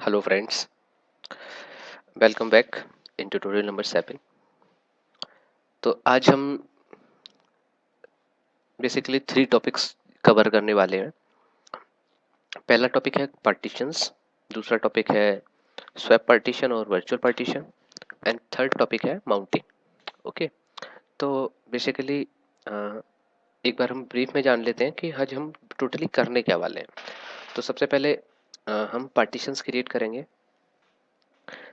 Hello friends, welcome back in tutorial number 7। तो आज हम बेसिकली 3 टॉपिक्स कवर करने वाले हैं। पहला टॉपिक है पार्टीशंस, दूसरा टॉपिक है स्वैप पार्टीशन और virtual partition and third topic है माउंटिंग। ओके, तो बेसिकली एक बार हम ब्रीफ में जान लेते हैं कि आज हम टोटली करने क्या वाले हैं। तो सबसे पहले हम पार्टीशंस क्रिएट करेंगे।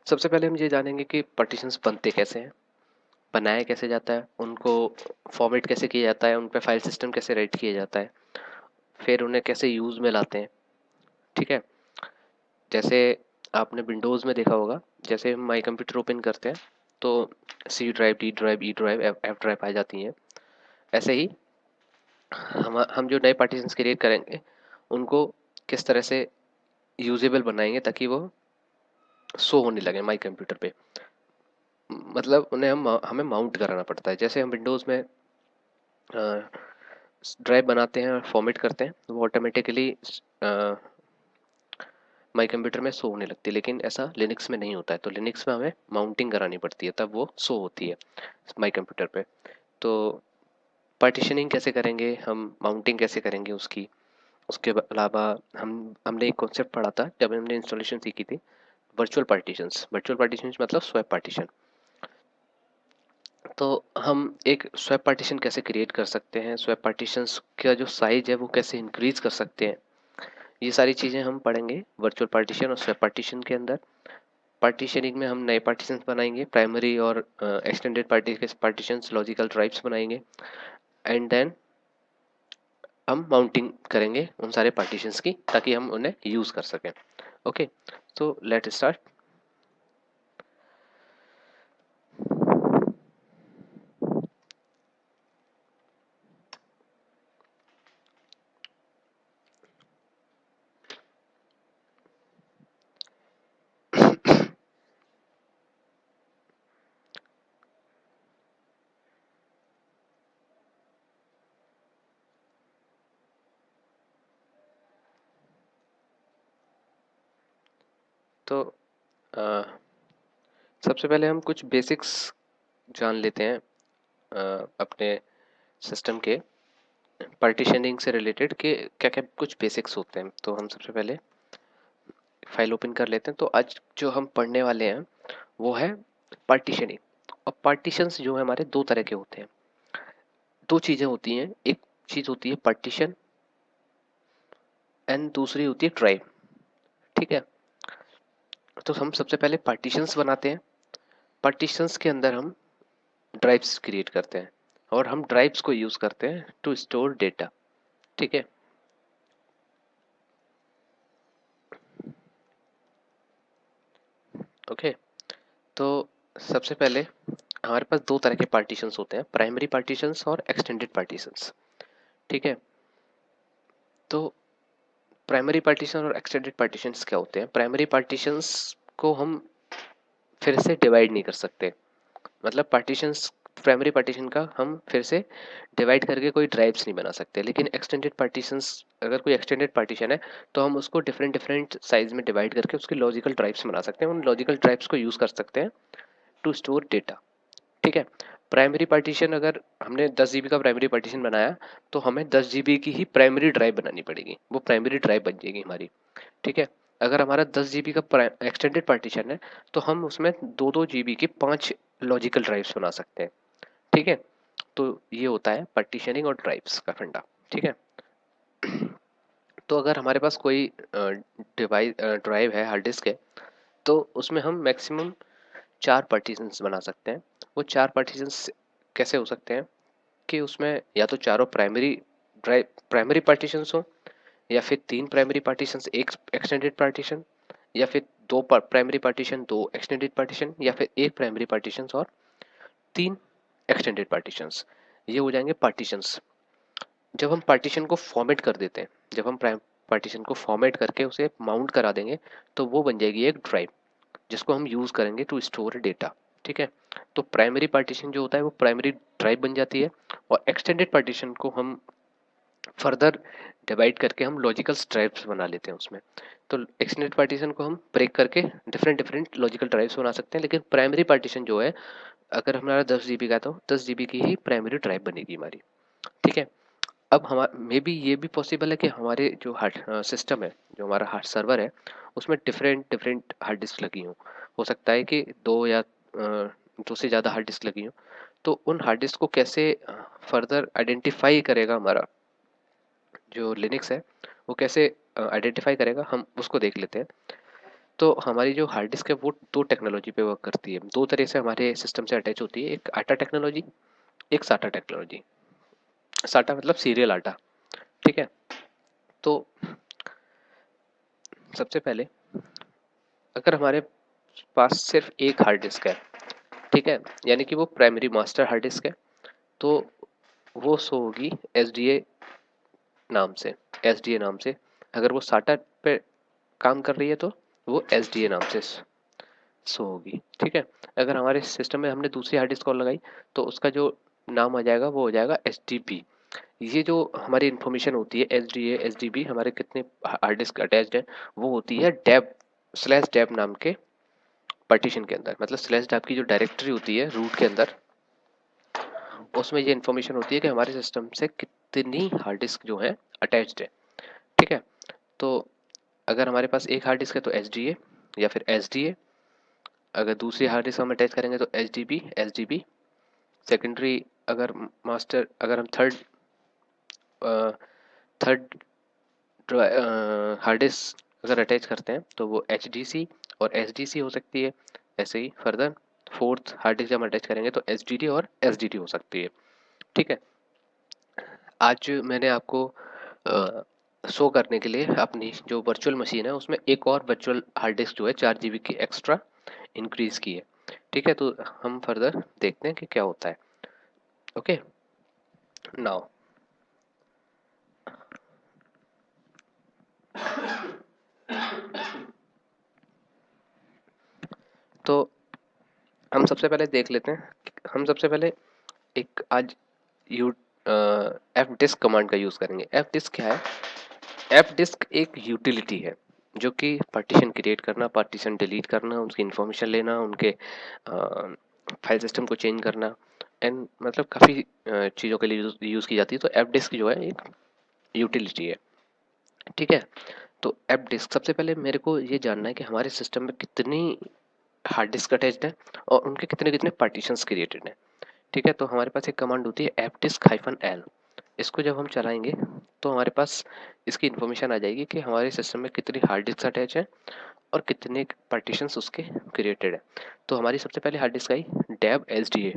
सबसे पहले हम ये जानेंगे कि पार्टीशंस बनते कैसे हैं, बनाया कैसे जाता है, उनको फॉर्मेट कैसे किया जाता है, उन पे फाइल सिस्टम कैसे राइट किया जाता है, फिर उन्हें कैसे यूज़ में लाते हैं। ठीक है, जैसे आपने विंडोज़ में देखा होगा, जैसे हम माई कंप्यूटर ओपन करते हैं तो C drive, D drive, E drive, F drive आ जाती हैं। ऐसे ही हम जो नए पार्टीशंस क्रिएट करेंगे उनको किस तरह से यूजेबल बनाएंगे ताकि वो शो होने लगे माई कंप्यूटर पे। मतलब उन्हें हमें माउंट कराना पड़ता है। जैसे हम विंडोज़ में ड्राइव बनाते हैं और फॉर्मेट करते हैं तो वो ऑटोमेटिकली माई कंप्यूटर में शो होने लगती है, लेकिन ऐसा लिनक्स में नहीं होता है। तो लिनक्स में हमें माउंटिंग करानी पड़ती है, तब वो शो होती है माई कंप्यूटर पे। तो पार्टीशनिंग कैसे करेंगे हम, माउंटिंग कैसे करेंगे उसकी, उसके अलावा हमने एक कॉन्सेप्ट पढ़ा था जब हमने इंस्टॉलेशन सीखी थी, वर्चुअल पार्टीशंस। वर्चुअल पार्टीशंस मतलब स्वैप पार्टीशन। तो हम एक स्वैप पार्टीशन कैसे क्रिएट कर सकते हैं, स्वैप पार्टीशंस का जो साइज है वो कैसे इंक्रीज कर सकते हैं, ये सारी चीज़ें हम पढ़ेंगे वर्चुअल पार्टीशन और स्वैप पार्टीशन के अंदर। पार्टीशनिंग में हम नए पार्टीशंस बनाएंगे, प्राइमरी और एक्सटेंडेड पार्टीशंस, लॉजिकल ड्राइव्स बनाएंगे एंड देन हम माउंटिंग करेंगे उन सारे पार्टीशंस की ताकि हम उन्हें यूज़ कर सकें। ओके, तो लेट स्टार्ट। तो सबसे पहले हम कुछ बेसिक्स जान लेते हैं अपने सिस्टम के पार्टीशनिंग से रिलेटेड कि क्या क्या कुछ बेसिक्स होते हैं। तो हम सबसे पहले फाइल ओपन कर लेते हैं। तो आज जो हम पढ़ने वाले हैं वो है पार्टीशनिंग। और पार्टीशंस जो है हमारे दो तरह के होते हैं। दो चीज़ें होती हैं, एक चीज़ होती है पार्टीशन एंड दूसरी होती है ड्राइव। ठीक है, तो हम सबसे पहले पार्टीशंस बनाते हैं। पार्टीशंस के अंदर हम ड्राइव्स क्रिएट करते हैं और हम ड्राइव्स को यूज़ करते हैं टू स्टोर डेटा। ठीक है, ओके। तो सबसे पहले हमारे पास दो तरह के पार्टीशंस होते हैं, प्राइमरी पार्टीशंस और एक्सटेंडेड पार्टीशंस। ठीक है, तो प्राइमरी पार्टीशन और एक्सटेंडेड पार्टीशंस क्या होते हैं। प्राइमरी पार्टीशंस को हम फिर से डिवाइड नहीं कर सकते। मतलब पार्टीशंस, प्राइमरी पार्टीशन का हम फिर से डिवाइड करके कोई ड्राइव्स नहीं बना सकते। लेकिन एक्सटेंडेड पार्टीशंस, अगर कोई एक्सटेंडेड पार्टीशन है तो हम उसको डिफरेंट डिफरेंट साइज में डिवाइड करके उसकी लॉजिकल ड्राइव्स बना सकते हैं। उन लॉजिकल ड्राइव्स को यूज़ कर सकते हैं टू स्टोर डेटा। ठीक है, प्राइमरी पार्टीशन अगर हमने 10 GB का प्राइमरी पार्टीशन बनाया तो हमें 10 GB की ही प्राइमरी ड्राइव बनानी पड़ेगी, वो प्राइमरी ड्राइव बन जाएगी हमारी। ठीक है, अगर हमारा 10 GB का एक्सटेंडेड पार्टीशन है तो हम उसमें 2-2 GB की 5 लॉजिकल ड्राइव्स बना सकते हैं। ठीक है, तो ये होता है पार्टीशनिंग और ड्राइव्स का फंडा। ठीक है, तो अगर हमारे पास कोई डिवाइस ड्राइव है, हार्ड डिस्क है, तो उसमें हम मैक्सिमम 4 पार्टीशंस बना सकते हैं। वो 4 पार्टीशंस कैसे हो सकते हैं कि उसमें या तो चारों प्राइमरी पार्टीशंस हो, या फिर 3 प्राइमरी पार्टीशंस, एक एक्सटेंडेड पार्टीशन, या फिर 2 प्राइमरी पार्टीशन, 2 एक्सटेंडेड पार्टीशन, या फिर एक प्राइमरी पार्टीशन और 3 एक्सटेंडेड पार्टीशंस। ये हो जाएंगे पार्टीशंस। जब हम पार्टीशन को फॉर्मेट कर देते हैं, जब हम पार्टीशन को फॉर्मेट करके उसे माउंट करा देंगे तो वो बन जाएगी एक ड्राइव जिसको हम यूज़ करेंगे टू स्टोर डेटा। ठीक है, तो प्राइमरी पार्टीशन जो होता है वो प्राइमरी ड्राइव बन जाती है और एक्सटेंडेड पार्टीशन को हम फर्दर डिवाइड करके हम लॉजिकल ट्राइब्स बना लेते हैं उसमें। तो एक्सटेंडेड पार्टीशन को हम ब्रेक करके डिफरेंट डिफरेंट लॉजिकल ट्राइब्स बना सकते हैं, लेकिन प्राइमरी पार्टीशन जो है, अगर हमारा 10 GB का, तो 10 GB की ही प्राइमरी ड्राइव बनेगी हमारी। ठीक है। अब हमारा मे बी ये भी पॉसिबल है कि हमारे जो हार्ड सिस्टम है, जो हमारा हार्ड सर्वर है, उसमें डिफरेंट डिफरेंट हार्ड डिस्क लगी हो सकता है कि दो से ज़्यादा हार्ड डिस्क लगी हो। तो उन हार्ड डिस्क को कैसे फर्दर आइडेंटिफाई करेगा हमारा जो लिनक्स है, वो कैसे आइडेंटिफाई करेगा, हम उसको देख लेते हैं। तो हमारी जो हार्ड डिस्क है वो दो टेक्नोलॉजी पे वर्क करती है, दो तरह से हमारे सिस्टम से अटैच होती है, एक आटा टेक्नोलॉजी, एक साटा टेक्नोलॉजी। साटा मतलब सीरियल आटा। ठीक है। तो सबसे पहले अगर हमारे पास सिर्फ एक हार्ड डिस्क है, ठीक है, यानी कि वो प्राइमरी मास्टर हार्ड डिस्क है, तो वो शो होगी एस डी ए नाम से। एस डी ए नाम से। अगर वो साटा पे काम कर रही है तो वो एस डी ए नाम से शो होगी। ठीक है। अगर हमारे सिस्टम में हमने दूसरी हार्ड डिस्क और लगाई, तो उसका जो नाम आ जाएगा वो हो जाएगा एच डी पी। ये जो हमारी इन्फॉर्मेशन होती है S D A S D B, हमारे कितने हार्ड डिस्क अटैच्ड है, वो होती है डेब स्लैश डेब नाम के पार्टीशन के अंदर। मतलब स्लैश डेब की जो डायरेक्टरी होती है रूट के अंदर, उसमें ये इन्फॉर्मेशन होती है कि हमारे सिस्टम से कितनी हार्ड डिस्क जो है अटैच्ड है। ठीक है। तो अगर हमारे पास एक हार्ड डिस्क है तो एच डी ए या फिर एस डी ए। अगर दूसरी हार्ड डिस्क हम अटैच करेंगे तो एच डी बी। सेकेंडरी अगर मास्टर, अगर हम थर्ड थर्ड हार्ड डिस्क अगर अटैच करते हैं तो वो एच डी सी और एस डी सी हो सकती है। ऐसे ही फर्दर फोर्थ हार्ड डिस्क जब हम अटैच करेंगे तो एच डी डी और एस डी डी हो सकती है। ठीक है। आज मैंने आपको शो करने के लिए अपनी जो वर्चुअल मशीन है उसमें एक और वर्चुअल हार्ड डिस्क जो है 4 GB की एक्स्ट्रा इंक्रीज की है। ठीक है। तो हम फर्दर देखते हैं कि क्या होता है। ओके। नाउ तो हम सबसे पहले देख लेते हैं। हम सबसे पहले एक आज यू एफ डिस्क कमांड का यूज़ करेंगे। एफ डिस्क क्या है? एफ डिस्क एक यूटिलिटी है जो कि पार्टीशन क्रिएट करना, पार्टीशन डिलीट करना, उसकी इंफॉर्मेशन लेना, उनके फाइल सिस्टम को चेंज करना, एंड मतलब काफ़ी चीज़ों के लिए यूज़ की जाती है। तो एफ डिस्क जो है एक यूटिलिटी है। ठीक है। तो एफ डिस्क सबसे पहले मेरे को ये जानना है कि हमारे सिस्टम में कितनी हार्ड डिस्क अटैच्ड है और उनके कितने कितने पार्टीशंस क्रिएटेड हैं। ठीक है। तो हमारे पास एक कमांड होती है एफ डिस्क हाइफन एल। इसको जब हम चलाएंगे तो हमारे पास इसकी इन्फॉर्मेशन आ जाएगी कि हमारे सिस्टम में कितनी हार्ड डिस्क अटैच है और कितने पार्टीशंस उसके क्रिएटेड है। तो हमारी सबसे पहले हार्ड डिस्क आई dev H D A.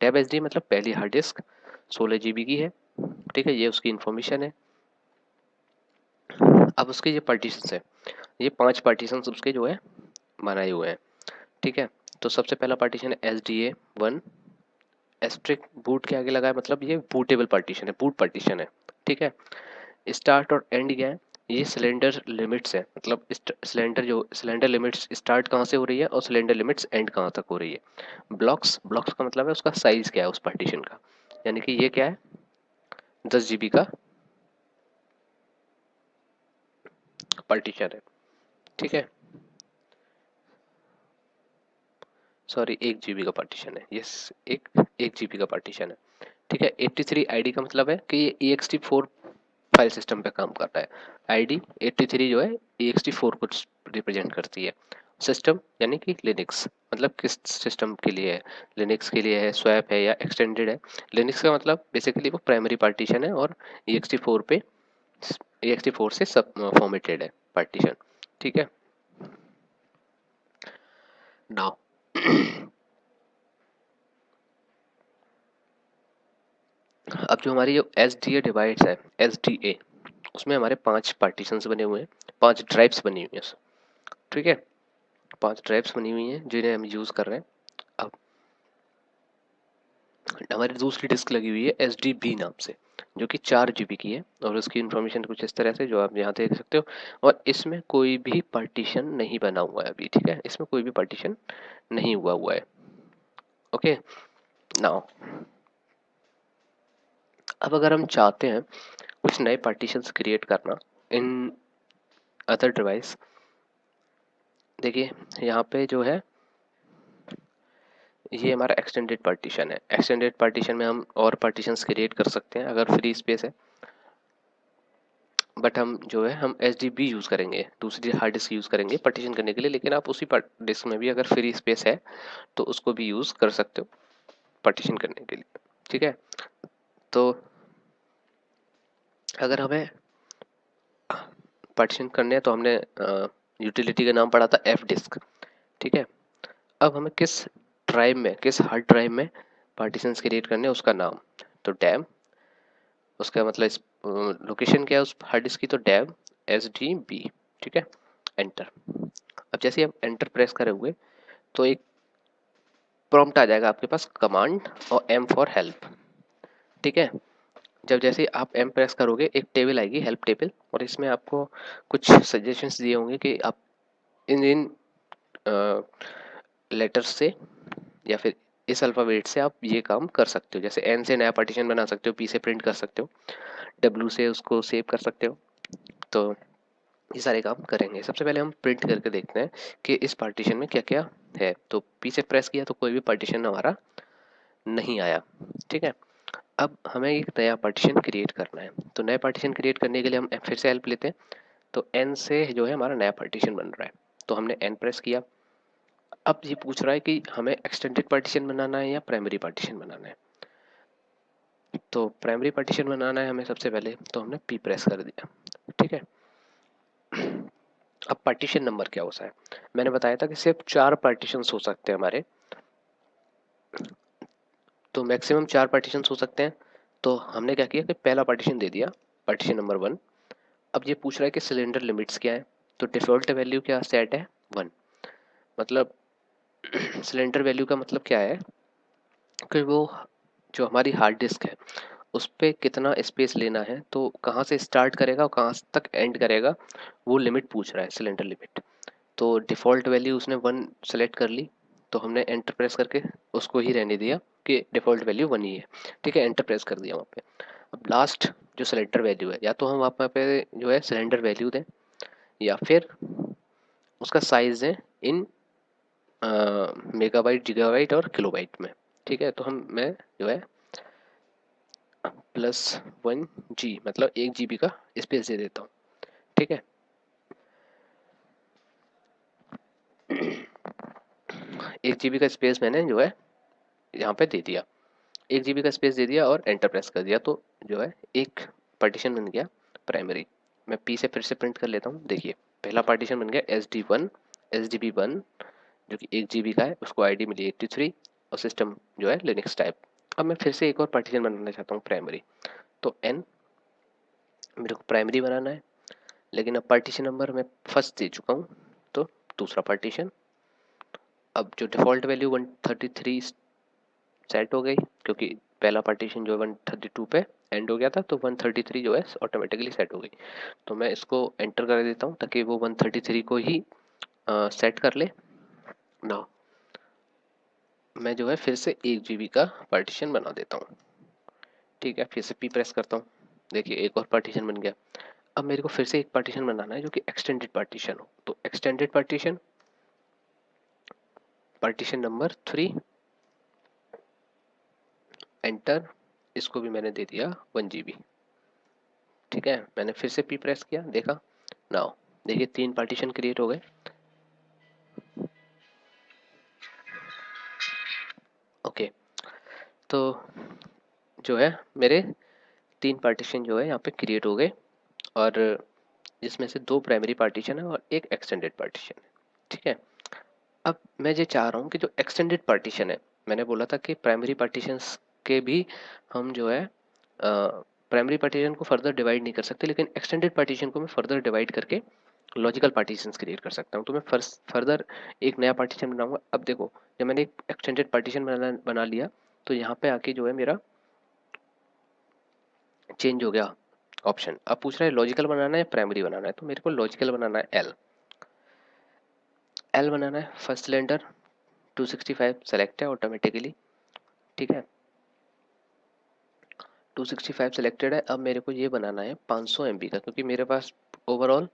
Dev H D A मतलब पहली हार्ड डिस्क 16 GB की है। ठीक है। ये उसकी इन्फॉर्मेशन है। अब उसके ये पार्टीशंस है, ये 5 पार्टीशंस उसके जो है बनाए हुए हैं। ठीक है। तो सबसे पहला पार्टीशन है S D A one. Asterisk boot के आगे लगा है, मतलब ये बूटेबल पार्टीशन है, बूट पार्टीशन है। ठीक है। स्टार्ट और एंड क्या है? ये सिलेंडर लिमिट्स है, मतलब सिलेंडर लिमिट्स स्टार्ट कहाँ से हो रही है और सिलेंडर लिमिट्स एंड कहाँ तक हो रही है। ब्लॉक्स, ब्लॉक्स का मतलब है उसका साइज क्या है उस पार्टीशन का, यानी कि ये क्या है 10 GB का पार्टीशन है। ठीक है। सॉरी 1 GB का पार्टीशन है। यस, एक GB का पार्टीशन है। ठीक है। 83 आईडी का मतलब है कि ये ext4 फाइल सिस्टम पे काम कर रहा है। आईडी 83 जो है ext4 को रिप्रेजेंट करती है। सिस्टम यानी कि लिनक्स, मतलब किस सिस्टम के लिए है? लिनक्स के लिए है, स्वैप है या एक्सटेंडेड है। लिनक्स का मतलब बेसिकली वो प्राइमरी पार्टीशन है और ext4 से सब फॉर्मेटेड है पार्टीशन। ठीक है। नाउ अब जो हमारी जो एस डी ए डिवाइस है, एस डी ए, उसमें हमारे 5 पार्टीशंस बने हुए हैं, 5 ड्राइव्स बनी हुई हैं। ठीक है। 5 ड्राइव्स बनी हुई हैं जिन्हें हम यूज़ कर रहे हैं। अब हमारी दूसरी डिस्क लगी हुई है एस डी बी नाम से, जो कि 4 GB की है और उसकी इन्फॉर्मेशन कुछ इस तरह से जो आप यहाँ देख सकते हो। और इसमें कोई भी पार्टीशन नहीं बना हुआ है अभी। ठीक है। इसमें कोई भी पार्टीशन नहीं हुआ हुआ है। ओके। नाउ अब अगर हम चाहते हैं कुछ नए पार्टीशंस क्रिएट करना इन अदर डिवाइस। देखिए यहाँ पे जो है ये हमारा एक्सटेंडेड पार्टीशन है। एक्सटेंडेड पार्टीशन में हम और पार्टीशंस क्रिएट कर सकते हैं अगर फ्री स्पेस है, बट हम जो है हम HDB यूज़ करेंगे, दूसरी हार्ड डिस्क यूज़ करेंगे पार्टीशन करने के लिए। लेकिन आप उसी डिस्क में भी अगर फ्री स्पेस है तो उसको भी यूज़ कर सकते हो पार्टीशन करने के लिए, ठीक है। तो अगर हमें पार्टीशन करने हैं तो हमने यूटिलिटी का नाम पढ़ा था एफ डिस्क, ठीक है। अब हमें किस ड्राइव में, किस हार्ड ड्राइव में पार्टीशंस क्रिएट करने हैं उसका नाम, तो डैम, उसका मतलब लोकेशन क्या है उस हार्ड डिस्क की, तो डैम SDB, ठीक है। एंटर। अब जैसे ही आप एंटर प्रेस करोगे तो एक प्रॉम्प्ट आ जाएगा आपके पास, कमांड और M फॉर हेल्प, ठीक है। जब जैसे आप M प्रेस करोगे एक टेबल आएगी, हेल्प टेबल, और इसमें आपको कुछ सजेशंस दिए होंगे कि आप इन इन लेटर्स से या फिर इस अल्फ़ाबेट से आप ये काम कर सकते हो। जैसे N से नया पार्टीशन बना सकते हो, P से प्रिंट कर सकते हो, W से उसको सेव कर सकते हो। तो ये सारे काम करेंगे। सबसे पहले हम प्रिंट करके देखते हैं कि इस पार्टीशन में क्या क्या है। तो P से प्रेस किया तो कोई भी पार्टीशन हमारा नहीं आया, ठीक है। अब हमें एक नया पार्टीशन क्रिएट करना है। तो नया पार्टीशन क्रिएट करने के लिए हम फिर से हेल्प लेते हैं। तो N से जो है हमारा नया पार्टीशन बन रहा है, तो हमने N प्रेस किया। अब ये पूछ रहा है कि हमें एक्सटेंडेड पार्टीशन बनाना है या प्राइमरी पार्टीशन बनाना है। तो प्राइमरी पार्टीशन बनाना है हमें सबसे पहले, तो हमने P प्रेस कर दिया, ठीक है। अब पार्टीशन नंबर क्या होता है, मैंने बताया था कि सिर्फ 4 पार्टीशंस हो सकते हैं हमारे, तो मैक्सिमम 4 पार्टीशंस हो सकते हैं। तो हमने क्या किया कि पहला पार्टीशन दे दिया, पार्टीशन नंबर 1। अब ये पूछ रहा है कि सिलेंडर लिमिट्स क्या है, तो डिफ़ॉल्ट वैल्यू क्या सेट है 1। मतलब सिलेंडर वैल्यू का मतलब क्या है कि वो जो हमारी हार्ड डिस्क है उस पे कितना स्पेस लेना है, तो कहाँ से स्टार्ट करेगा और कहाँ तक एंड करेगा, वो लिमिट पूछ रहा है, सिलेंडर लिमिट। तो डिफ़ॉल्ट वैल्यू उसने 1 सेलेक्ट कर ली, तो हमने एंटर प्रेस करके उसको ही रहने दिया कि डिफ़ॉल्ट वैल्यू 1 ही है, ठीक है। एंटर प्रेस कर दिया वहाँ पे। अब लास्ट जो सिलेंडर वैल्यू है, या तो हम वहाँ पे जो है सिलेंडर वैल्यू दें या फिर उसका साइज़ है इन मेगाबाइट, गीगाबाइट और किलोबाइट में, ठीक है। तो मैं जो है +1G मतलब 1 GB का स्पेस दे देता हूँ, ठीक है। 1 GB का स्पेस मैंने जो है यहाँ पे दे दिया, 1 GB का स्पेस दे दिया और एंटर प्रेस कर दिया, तो जो है एक पार्टीशन बन गया प्राइमरी। मैं P से फिर से प्रिंट कर लेता हूँ। देखिए पहला पार्टीशन बन गया SD1, SDB1 जो कि 1 GB का है, उसको ID मिली 83 और सिस्टम जो है लिनक्स टाइप। अब मैं फिर से एक और पार्टीशन बनाना चाहता हूँ प्राइमरी, तो N मेरे को प्राइमरी बनाना है, लेकिन अब पार्टीशन नंबर मैं फर्स्ट दे चुका हूँ, तो दूसरा पार्टीशन। अब जो डिफ़ॉल्ट वैल्यू 133 सेट हो गई, क्योंकि पहला पार्टीशन जो 132 पे एंड हो गया था, तो 133 जो है ऑटोमेटिकली सेट हो गई। तो मैं इसको एंटर कर देता हूँ ताकि वो 133 को ही सेट कर ले ना। मैं जो है फिर से 1 GB का पार्टीशन बना देता हूँ, ठीक है। फिर से P प्रेस करता हूँ, देखिए एक और पार्टीशन बन गया। अब मेरे को फिर से एक पार्टीशन बनाना है जो कि एक्सटेंडेड पार्टीशन हो, तो extended partition, partition number 3, enter. इसको भी मैंने दे दिया 1 GB, ठीक है। मैंने फिर से P प्रेस किया, देखा नाउ, देखिए 3 पार्टीशन क्रिएट हो गए। ओके, तो जो है मेरे 3 पार्टीशन जो है यहाँ पे क्रिएट हो गए, और जिसमें से 2 प्राइमरी पार्टीशन है और एक एक्सटेंडेड पार्टीशन है, ठीक है। अब मैं ये चाह रहा हूँ कि जो एक्सटेंडेड पार्टीशन है, मैंने बोला था कि प्राइमरी पार्टीशंस के भी हम जो है प्राइमरी पार्टीशन को फर्दर डिवाइड नहीं कर सकते, लेकिन एक्सटेंडेड पार्टीशन को मैं फर्दर डिवाइड करके लॉजिकल पार्टीशंस क्रिएट कर सकता हूँ। तो मैं फर्दर एक नया पार्टीशन बनाऊंगा। अब देखो जब मैंने एक एक्सटेंडेड पार्टीशन बना लिया, तो यहाँ पे आके जो है मेरा चेंज हो गया ऑप्शन। अब पूछ रहा है लॉजिकल बनाना है प्राइमरी बनाना है, तो मेरे को लॉजिकल बनाना है। एल बनाना है। फर्स्ट सिलेंडर 265 सेलेक्ट है ऑटोमेटिकली, ठीक है। 265 सिलेक्टेड है। अब मेरे को ये बनाना है 500 MB का, क्योंकि मेरे पास ओवरऑल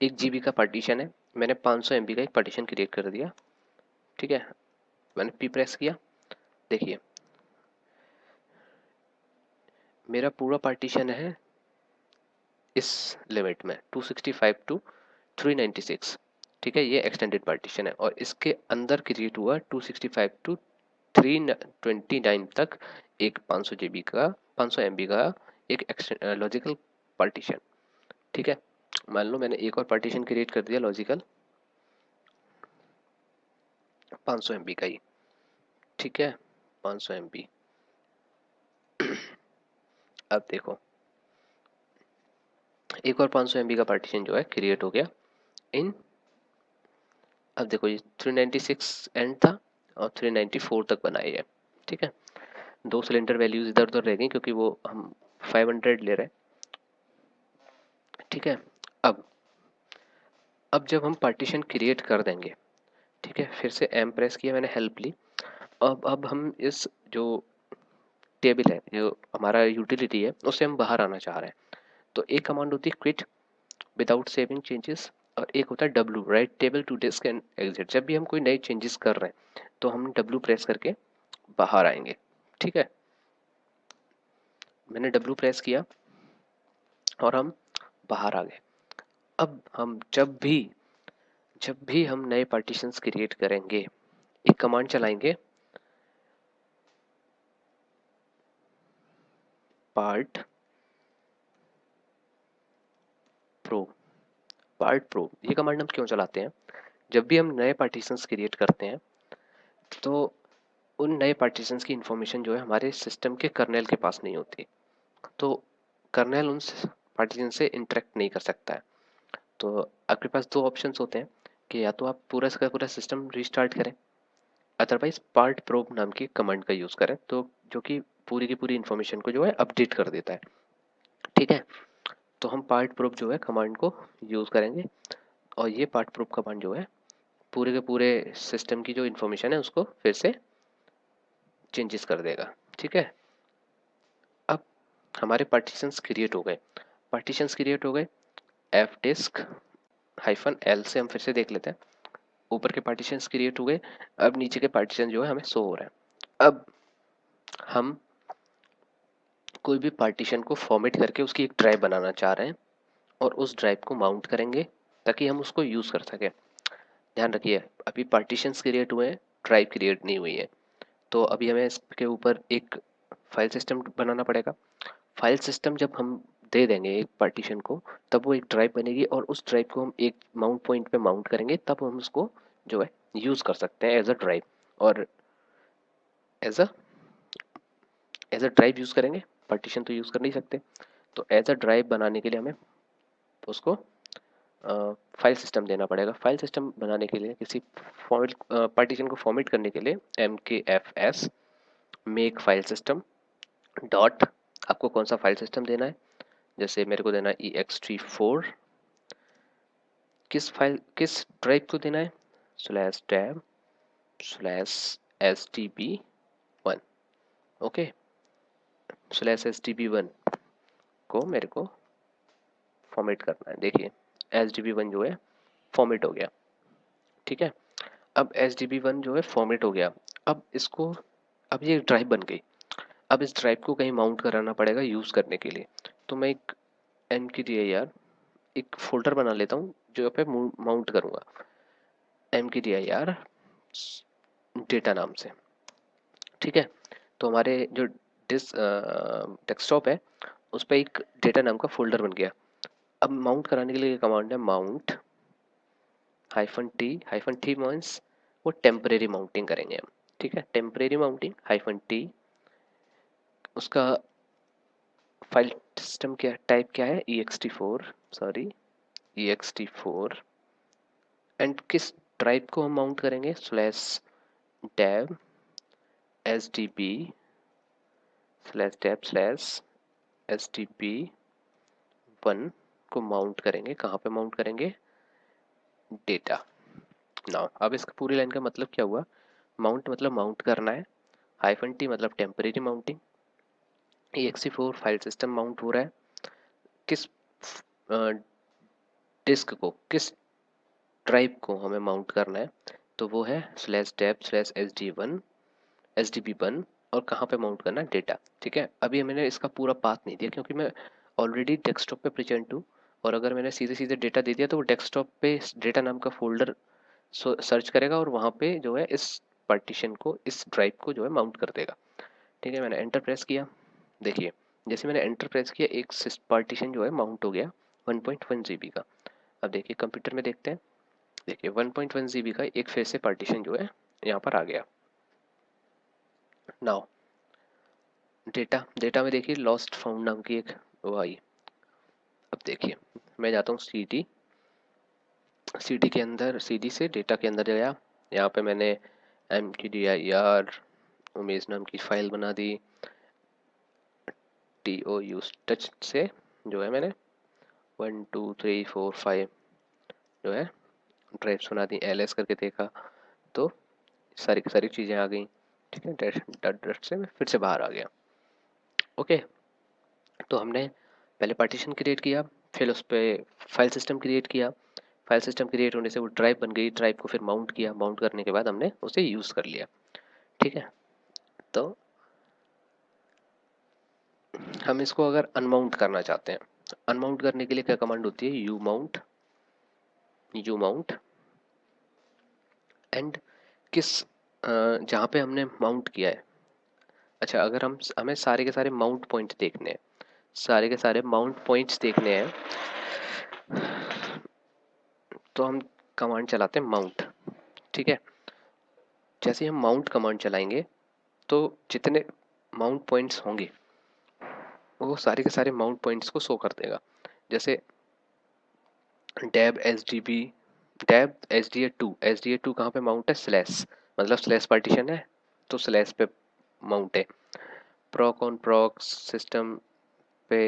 1 GB का पार्टीशन है। मैंने 500 MB का एक पार्टीशन क्रिएट कर दिया। ठीक है, मैंने P प्रेस किया। देखिए मेरा पूरा पार्टीशन है इस लिमिट में 265 टू 396। ठीक है, ये एक्सटेंडेड पार्टीशन है, और इसके अंदर क्रिएट हुआ 265 टू 329 तक एक 500 GB का 500 MB का एक लॉजिकल पार्टीशन। ठीक है, मान लो मैंने एक और पार्टीशन क्रिएट कर दिया लॉजिकल 500 MB का ही। ठीक है, 500 MB। अब देखो एक और 500 MB का पार्टीशन जो है क्रिएट हो गया इन। अब देखो ये 396 एंड था और 394 तक बनाई है। ठीक है, दो सिलेंडर वैल्यूज इधर उधर रह गई क्योंकि वो हम 500 ले रहे हैं। ठीक है, अब जब हम पार्टीशन क्रिएट कर देंगे, ठीक है, फिर से एम प्रेस किया मैंने, हेल्प ली। अब हम इस जो टेबल है, जो हमारा यूटिलिटी है, उससे हम बाहर आना चाह रहे हैं। तो एक कमांड होती है क्विट विदाउट सेविंग चेंजेस, और एक होता है W, write table to disk and exit. जब भी हम कोई नए चेंजेस कर रहे हैं तो हम डब्ल्यू प्रेस करके बाहर आएंगे। ठीक है, मैंने डब्ल्यू प्रेस किया और हम बाहर आ गए। अब हम जब भी हम नए पार्टीशंस क्रिएट करेंगे, एक कमांड चलाएंगे पार्ट प्रो। पार्ट प्रो ये कमांड हम क्यों चलाते हैं? जब भी हम नए पार्टीशंस क्रिएट करते हैं तो उन नए पार्टीशंस की इंफॉर्मेशन जो है हमारे सिस्टम के कर्नेल के पास नहीं होती, तो कर्नेल उन पार्टीशन से इंटरेक्ट नहीं कर सकता है। तो आपके पास दो ऑप्शंस होते हैं कि या तो आप पूरा का पूरा सिस्टम रीस्टार्ट करें, अदरवाइज पार्ट प्रोब नाम की कमांड का यूज़ करें, तो जो कि पूरी की पूरी इन्फॉर्मेशन को जो है अपडेट कर देता है। ठीक है, तो हम पार्ट प्रोब जो है कमांड को यूज़ करेंगे, और ये पार्ट प्रोब कमांड जो है पूरे के पूरे सिस्टम की जो इन्फॉर्मेशन है उसको फिर से चेंजेस कर देगा। ठीक है, अब हमारे पार्टीशंस क्रिएट हो गए। पार्टीशंस क्रिएट हो गए, एफ डिस्क हाइफन एल से हम फिर से देख लेते हैं। ऊपर के पार्टीशंस क्रिएट हो गए, अब नीचे के पार्टीशन जो है हमें शो हो रहा है। अब हम कोई भी पार्टीशन को फॉर्मेट करके उसकी एक ड्राइव बनाना चाह रहे हैं, और उस ड्राइव को माउंट करेंगे ताकि हम उसको यूज़ कर सकें। ध्यान रखिए अभी पार्टीशंस क्रिएट हुए हैं, ड्राइव क्रिएट नहीं हुई है, तो अभी हमें इसके ऊपर एक फाइल सिस्टम बनाना पड़ेगा। फाइल सिस्टम जब हम दे देंगे एक पार्टीशन को, तब वो एक ड्राइव बनेगी, और उस ड्राइव को हम एक माउंट पॉइंट पे माउंट करेंगे, तब हम उसको जो है यूज़ कर सकते हैं एज अ ड्राइव। और एज अ ड्राइव यूज़ करेंगे, पार्टीशन तो यूज़ कर नहीं सकते। तो एज अ ड्राइव बनाने के लिए हमें उसको फाइल सिस्टम देना पड़ेगा। फाइल सिस्टम बनाने के लिए किसी फॉर्मेट पार्टीशन को फॉर्मेट करने के लिए MKFS make file system dot, आपको कौन सा फाइल सिस्टम देना है, जैसे मेरे को देना है ext4। किस ड्राइव को देना है, slash tab slash SDB1। Okay, slash SDB1 को मेरे को फॉर्मेट करना है। देखिए SDB1 जो है फॉर्मेट हो गया। ठीक है, अब SDB1 जो है फॉर्मेट हो गया। अब इसको, अब ये ड्राइव बन गई। अब इस ड्राइव को कहीं माउंट कराना पड़ेगा यूज़ करने के लिए। तो मैं एक mkdir एक फोल्डर बना लेता हूँ जो पे माउंट करूँगा, mkdir डेटा नाम से। ठीक है, तो हमारे जो डेस्कटॉप है उस पर एक डेटा नाम का फोल्डर बन गया। अब माउंट कराने के लिए कमांड है माउंट -t मीन्स वो टेम्परेरी माउंटिंग करेंगे हम। ठीक है, टेम्परेरी माउंटिंग -t, उसका फाइल सिस्टम क्या टाइप क्या है, ext4 एंड किस ड्राइव को हम माउंट करेंगे, slash tab SDB slash tab slash SDB1 को माउंट करेंगे। कहाँ पे माउंट करेंगे, डेटा नाउ। अब इस पूरी लाइन का मतलब क्या हुआ, माउंट मतलब माउंट करना है, -t मतलब temporary mounting, ext4 file system mount हो रहा है किस डिस्क को, किस ड्राइव को हमें माउंट करना है, तो वो है /dev/sd1 sdb1, और कहाँ पे माउंट करना है, डेटा। ठीक है, अभी मैंने इसका पूरा पाथ नहीं दिया क्योंकि मैं ऑलरेडी डेस्कटॉप पे प्रेजेंट हूँ, और अगर मैंने सीधे सीधे डेटा दे दिया तो वो डेस्कटॉप पे डेटा नाम का फोल्डर सर्च करेगा और वहाँ पे जो है इस पार्टीशन को, इस ड्राइव को जो है माउंट कर देगा। ठीक है, मैंने एंटर प्रेस किया, देखिए जैसे मैंने एंटर प्रेस किया एक पार्टीशन जो है माउंट हो गया 1.1 GB का। अब देखिए कंप्यूटर में देखते हैं, देखिए 1.1 GB का एक फिर से पार्टीशन जो है यहाँ पर आ गया। नाउ डेटा, डेटा में देखिए लॉस्ट फाउंड नाम की एक वो आई। अब देखिए मैं जाता हूँ CD के अंदर, CD से डेटा के अंदर गया, यहाँ पे मैंने mkdir उमेश नाम की फाइल बना दी, TOU टच से जो है मैंने 1 2 3 4 5 जो है ड्राइव्स बना दी, LS करके देखा तो सारी की सारी चीज़ें आ गई। ठीक है, डट से मैं फिर से बाहर आ गया। ओके, तो हमने पहले पार्टीशन क्रिएट किया, फिर उस पर फाइल सिस्टम क्रिएट किया, फाइल सिस्टम क्रिएट होने से वो ड्राइव बन गई, ड्राइव को फिर माउंट किया, माउंट करने के बाद हमने उसे यूज़ कर लिया। ठीक है, तो हम इसको अगर अनमाउंट करना चाहते हैं, अनमाउंट करने के लिए क्या कमांड होती है, यू माउंट एंड किस जहाँ पे हमने माउंट किया है। अच्छा, अगर हमें सारे के सारे माउंट पॉइंट देखने हैं, सारे के सारे माउंट पॉइंट्स देखने हैं, तो हम कमांड चलाते हैं माउंट। ठीक है, जैसे ही हम माउंट कमांड चलाएंगे तो जितने माउंट पॉइंट्स होंगे वो सारे के सारे माउंट पॉइंट्स को शो कर देगा। जैसे डेब SDA2 कहाँ पे माउंट है, स्लैश, मतलब स्लैश पार्टीशन है तो स्लैश पे माउंट है। प्रॉक ऑन प्रॉक सिस्टम पे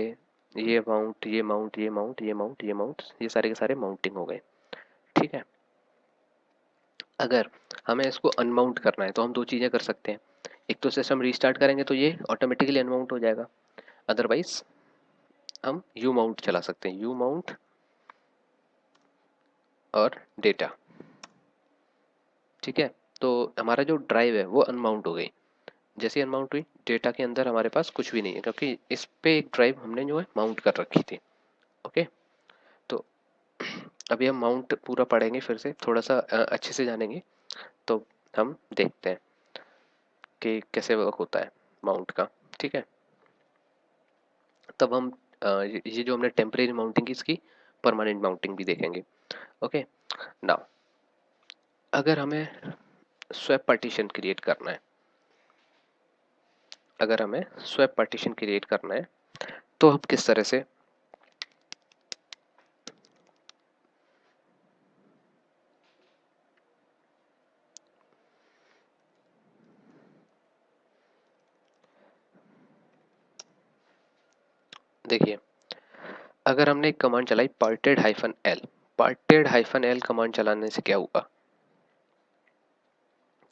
ये माउंट, ये माउंट, ये माउंट, ये माउंट, ये माउंट, ये सारे के सारे माउंटिंग हो गए। ठीक है, अगर हमें इसको अनमाउंट करना है तो हम दो चीज़ें कर सकते हैं, एक तो सिस्टम रीस्टार्ट करेंगे तो ये ऑटोमेटिकली अनमाउंट हो जाएगा, अदरवाइज हम यू माउंट चला सकते हैं, यू माउंट और डेटा। ठीक है, तो हमारा जो ड्राइव है वो अनमाउंट हो गई। जैसे अनमाउंट हुई, डेटा के अंदर हमारे पास कुछ भी नहीं है क्योंकि इस पे एक ड्राइव हमने जो है माउंट कर रखी थी। ओके, तो अभी हम माउंट पूरा पढ़ेंगे, फिर से थोड़ा सा अच्छे से जानेंगे, तो हम देखते हैं कि कैसे वर्क होता है माउंट का। ठीक है, तब हम ये जो हमने टेम्परेरी माउंटिंग की, इसकी परमानेंट माउंटिंग भी देखेंगे। ओके, नाउ अगर हमें स्वैप पार्टीशन क्रिएट करना है, अगर हमें स्वैप पार्टीशन क्रिएट करना है तो हम किस तरह से, देखिए अगर हमने एक कमांड चलाई parted-l कमांड चलाने से क्या होगा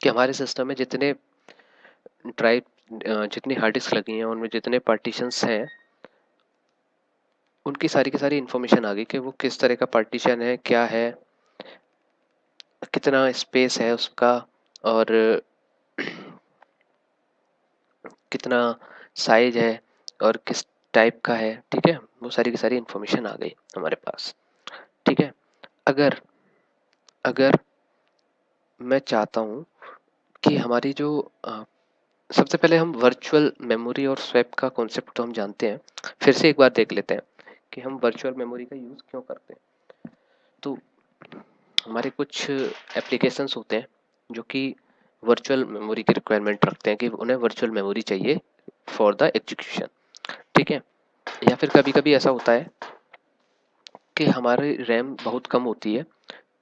कि हमारे सिस्टम में जितने ड्राइव, जितनी हार्ड डिस्क लगी हैं उनमें जितने पार्टीशंस हैं उनकी सारी की सारी इन्फॉर्मेशन आ गई कि वो किस तरह का पार्टीशन है, क्या है, कितना स्पेस है उसका, और कितना साइज है और किस टाइप का है। ठीक है, वो सारी की सारी इन्फॉर्मेशन आ गई हमारे पास। ठीक है, अगर अगर मैं चाहता हूँ कि हमारी जो सबसे पहले हम वर्चुअल मेमोरी और स्वैप का कॉन्सेप्ट तो हम जानते हैं, फिर से एक बार देख लेते हैं कि हम वर्चुअल मेमोरी का यूज़ क्यों करते हैं। तो हमारे कुछ एप्लीकेशंस होते हैं जो कि वर्चुअल मेमोरी की रिक्वायरमेंट रखते हैं कि उन्हें वर्चुअल मेमोरी चाहिए फॉर द एग्जीक्यूशन। ठीक है, या फिर कभी कभी ऐसा होता है कि हमारी रैम बहुत कम होती है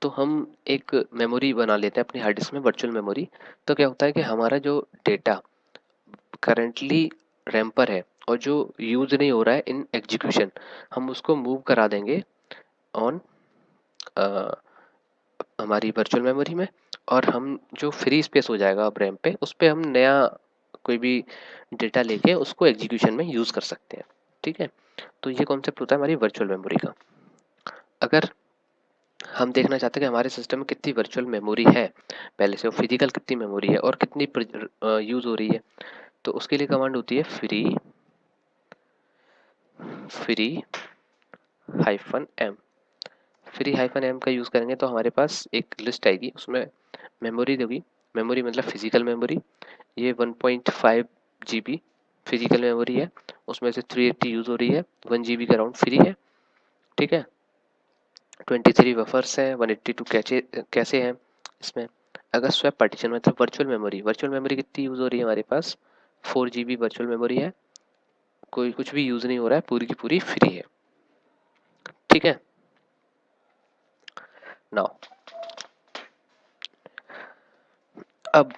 तो हम एक मेमोरी बना लेते हैं अपनी हार्ड डिस्क में, वर्चुअल मेमोरी। तो क्या होता है कि हमारा जो डेटा करेंटली रैम पर है और जो यूज़ नहीं हो रहा है इन एग्जीक्यूशन, हम उसको मूव करा देंगे ऑन हमारी वर्चुअल मेमोरी में, और हम जो फ्री स्पेस हो जाएगा अब रैम पे, उस पे हम नया कोई भी डेटा लेके उसको एग्जीक्यूशन में यूज़ कर सकते हैं। ठीक है, तो ये कॉन्सेप्ट होता है हमारी वर्चुअल मेमोरी का। अगर हम देखना चाहते हैं कि हमारे सिस्टम में कितनी वर्चुअल मेमोरी है पहले से, और फिजिकल कितनी मेमोरी है और कितनी यूज़ हो रही है, तो उसके लिए कमांड होती है free hyphen M. Free hyphen M का यूज़ करेंगे तो हमारे पास एक लिस्ट आएगी, उसमें मेमोरी होगी। मेमोरी मतलब फिजिकल मेमोरी, ये 1.5 GB फिजिकल मेमोरी है, उसमें से 380 यूज़ हो रही है, 1 GB का अराउंड फ्री है। ठीक है, 23 बफर्स हैं, 182 कैसे हैं इसमें। अगर स्वैप पार्टीशन मतलब वर्चुअल मेमोरी कितनी यूज़ हो रही है हमारे पास, 4 GB वर्चुअल मेमोरी है, कोई कुछ भी यूज़ नहीं हो रहा है, पूरी की पूरी फ्री है। ठीक है, नाउ अब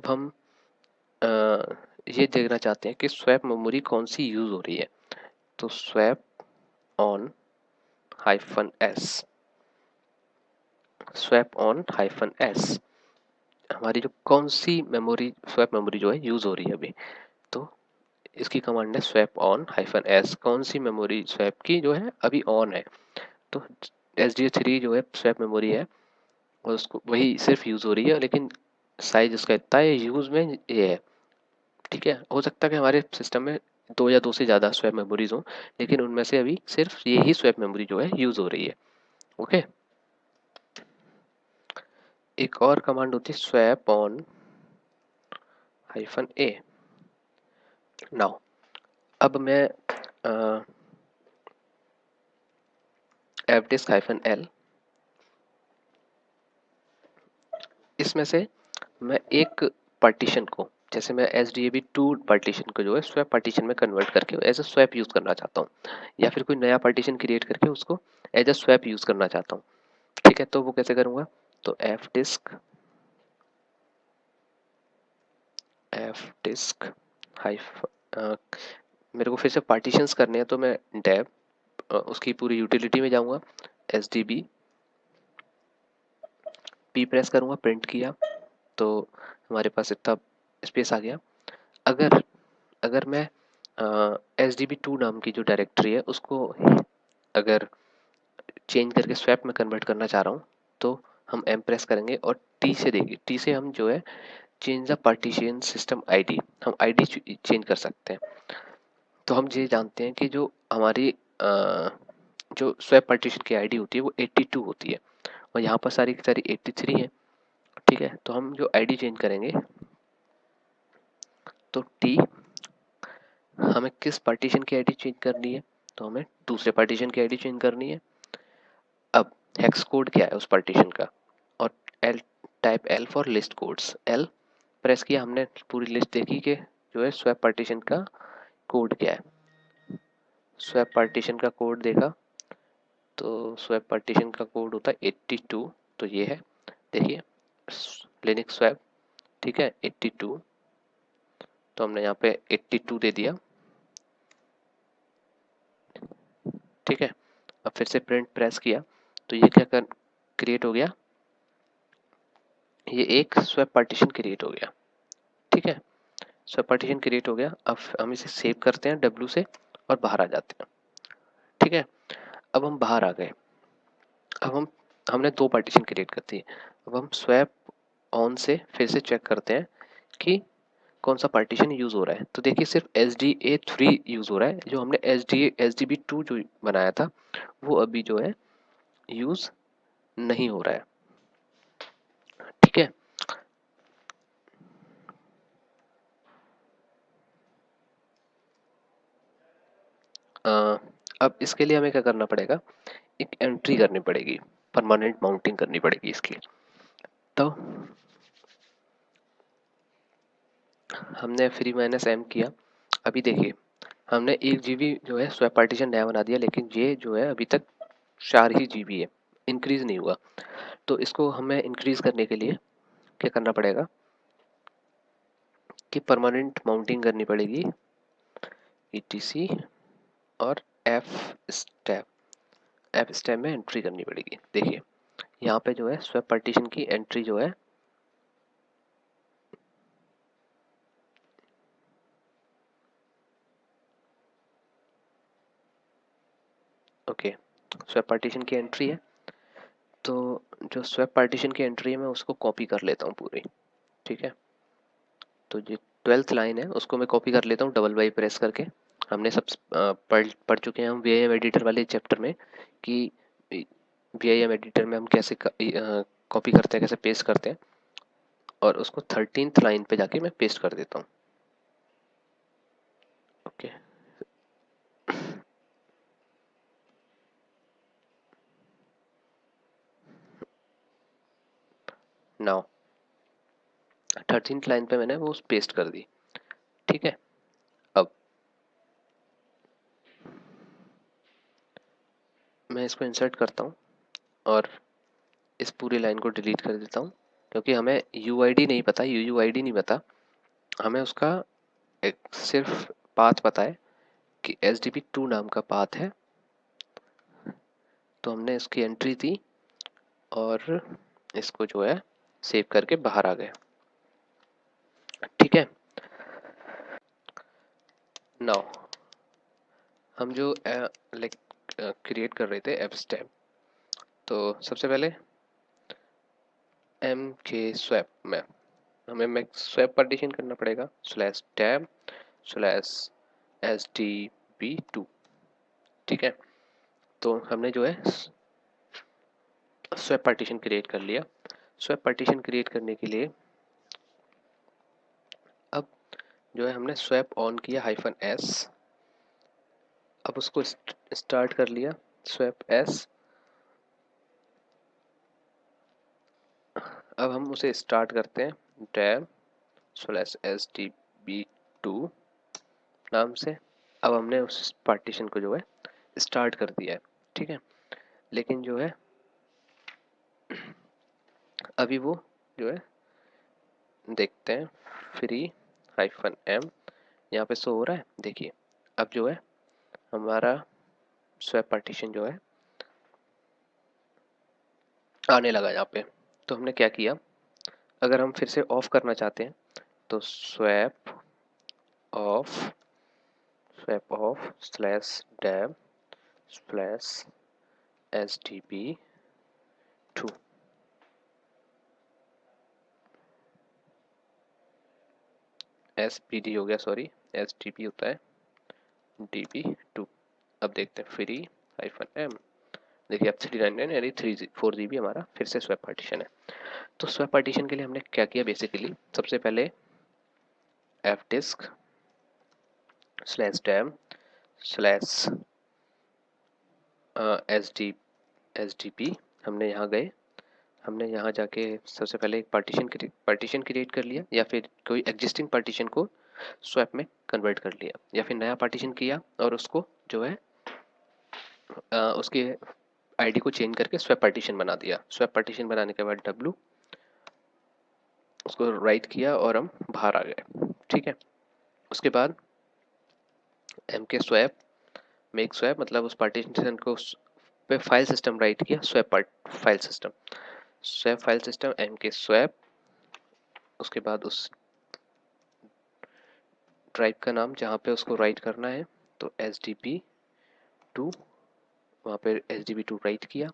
हम ये देखना चाहते हैं कि स्वैप मेमोरी कौन सी यूज़ हो रही है। तो swap on hyphen S, swap on hyphen S हमारी जो कौन सी मेमोरी, स्वैप मेमोरी जो है यूज़ हो रही है अभी, तो इसकी कमांड है स्वैप ऑन हाइफन एस, कौन सी मेमोरी स्वैप की जो है अभी ऑन है। तो SDA3 जो है स्वैप मेमोरी है, और उसको वही सिर्फ यूज़ हो रही है, लेकिन साइज उसका इतना है, यूज़ में ये है। ठीक है, हो सकता है कि हमारे सिस्टम में दो या दो से ज़्यादा स्वैप मेमोरीज हों, लेकिन उनमें से अभी सिर्फ ये ही स्वैप मेमोरी जो है यूज़ हो रही है। ओके, एक और कमांड होती है swap on hyphen A. Now अब मैं fdisk हाइफन एल, इसमें से मैं एक पार्टीशन को, जैसे मैं SDAB2 पार्टीशन को जो है स्वैप पार्टीशन में कन्वर्ट करके एज अ स्वैप यूज़ करना चाहता हूँ, या फिर कोई नया पार्टीशन क्रिएट करके उसको एज अ स्वैप यूज़ करना चाहता हूँ। ठीक है, तो वो कैसे करूँगा, तो fdisk हाइफन, मेरे को फिर से पार्टीशंस करने हैं, तो मैं डेव उसकी पूरी यूटिलिटी में जाऊँगा, SDB P प्रेस करूँगा, प्रिंट किया तो हमारे पास इतना स्पेस आ गया। अगर अगर मैं SDB2 नाम की जो डायरेक्टरी है उसको अगर चेंज करके स्वैप में कन्वर्ट करना चाह रहा हूँ, तो हम एम प्रेस करेंगे और टी से देंगे, टी से हम जो है change the partition system ID, हम आईडी चेंज कर सकते हैं। तो हम ये जानते हैं कि जो हमारी जो स्वैप पार्टीशन की आईडी होती है वो 82 होती है, और यहाँ पर सारी की सारी 83 है। ठीक है, तो हम जो आईडी चेंज करेंगे, तो टी हमें किस पार्टीशन की आईडी चेंज करनी है, तो हमें दूसरे पार्टीशन की आईडी चेंज करनी है। अब हेक्स कोड क्या है उस पार्टीशन का, और L type L for list codes, L press किया, हमने पूरी लिस्ट देखी कि जो है स्वैप पार्टीशन का कोड क्या है। स्वैप पार्टीशन का कोड देखा, तो स्वैप पार्टीशन का कोड होता है 82, तो ये है, देखिए लिनक्स स्वैप। ठीक है, 82, तो हमने यहाँ पे 82 दे दिया। ठीक है, अब फिर से प्रिंट प्रेस किया, तो ये क्या कर क्रिएट हो गया, ये एक स्वैप पार्टीशन क्रिएट हो गया। ठीक है, स्वैप पार्टीशन क्रिएट हो गया। अब हम इसे सेव करते हैं W से और बाहर आ जाते हैं। ठीक है, अब हम बाहर आ गए, अब हमने दो पार्टीशन क्रिएट कर दी। अब हम स्वैप ऑन से फिर से चेक करते हैं कि कौन सा पार्टीशन यूज़ हो रहा है। तो देखिए सिर्फ SDA3 यूज़ हो रहा है, जो हमने SDB2 जो बनाया था वो अभी जो है यूज़ नहीं हो रहा है। ठीक है, अब इसके लिए हमें क्या करना पड़ेगा, एक एंट्री करनी पड़ेगी, परमानेंट माउंटिंग करनी पड़ेगी इसकी। तो हमने फ्री माइनस एम किया, अभी देखिए हमने 1 GB जो है स्वैप पार्टीशन नया बना दिया, लेकिन ये जो है अभी तक 4 ही GB है, इंक्रीज नहीं हुआ। तो इसको हमें इंक्रीज करने के लिए क्या करना पड़ेगा कि परमानेंट माउंटिंग करनी पड़ेगी, ETC और एफ स्टेप में एंट्री करनी पड़ेगी। देखिए यहाँ पे जो है स्वैप पार्टीशन की एंट्री जो है स्वैप पार्टीशन की एंट्री है, तो जो स्वैप पार्टीशन की एंट्री है मैं उसको कॉपी कर लेता हूँ पूरी। ठीक है, तो जो 12th लाइन है उसको मैं कॉपी कर लेता हूँ डबल बाई प्रेस करके। हमने सब पढ़ चुके हैं हम VIM एडिटर वाले चैप्टर में कि VIM एडिटर में हम कैसे कॉपी करते हैं, कैसे पेस्ट करते हैं, और उसको 13th लाइन पे जाके मैं पेस्ट कर देता हूँ। ओके, नाउ 13th लाइन पे मैंने वो पेस्ट कर दी। ठीक है, अब मैं इसको इंसर्ट करता हूँ और इस पूरी लाइन को डिलीट कर देता हूँ, क्योंकि हमें UID नहीं पता, UUID नहीं पता, हमें उसका एक सिर्फ पाथ पता है कि SDP2 नाम का पाथ है। तो हमने इसकी एंट्री दी और इसको जो है सेव करके बाहर आ गए। ठीक है, नाउ हम जो लाइक क्रिएट कर रहे थे एप स्टेप, तो सबसे पहले MK स्वैप में हमें स्वैप पार्टीशन करना पड़ेगा /tab/SDB2। ठीक है, तो हमने जो है स्वैप पार्टीशन क्रिएट कर लिया। स्वैप पार्टीशन क्रिएट करने के लिए अब जो है हमने स्वैप ऑन किया -s, अब उसको स्टार्ट कर लिया स्वैप s। अब हम उसे स्टार्ट करते हैं tab/SDB2 नाम से। अब हमने उस पार्टीशन को जो है स्टार्ट कर दिया है। ठीक है, लेकिन जो है अभी वो जो है देखते हैं -m यहाँ पे शो हो रहा है। देखिए अब जो है हमारा स्वैप पार्टीशन जो है आने लगा यहाँ पे। तो हमने क्या किया, अगर हम फिर से ऑफ करना चाहते हैं तो swap/dab/SDB2 SPD हो गया, सॉरी SDB होता है DB2। अब देखते हैं -m, देखिए अब 399 यानी 4 GB हमारा फिर से स्वैप पार्टीशन है। तो स्वैप पार्टीशन के लिए हमने क्या किया, बेसिकली सबसे पहले fdisk/tab/SDB हमने यहाँ गए, हमने यहाँ जाके सबसे पहले एक पार्टीशन क्रिएट कर लिया, या फिर कोई एग्जिस्टिंग पार्टीशन को स्वैप में कन्वर्ट कर लिया, या फिर नया पार्टीशन किया और उसको जो है उसके आईडी को चेंज करके स्वैप पार्टीशन बना दिया। स्वैप पार्टीशन बनाने के बाद W उसको राइट किया और हम बाहर आ गए। ठीक है, उसके बाद MK स्वैप मेक स्वैप मतलब उस पार्टीशन को पे फाइल सिस्टम राइट किया, फाइल सिस्टम MK स्वैप, उसके बाद उस ड्राइव का नाम जहाँ पे उसको राइट करना है तो SDB2, वहाँ पे SDB2 राइट किया।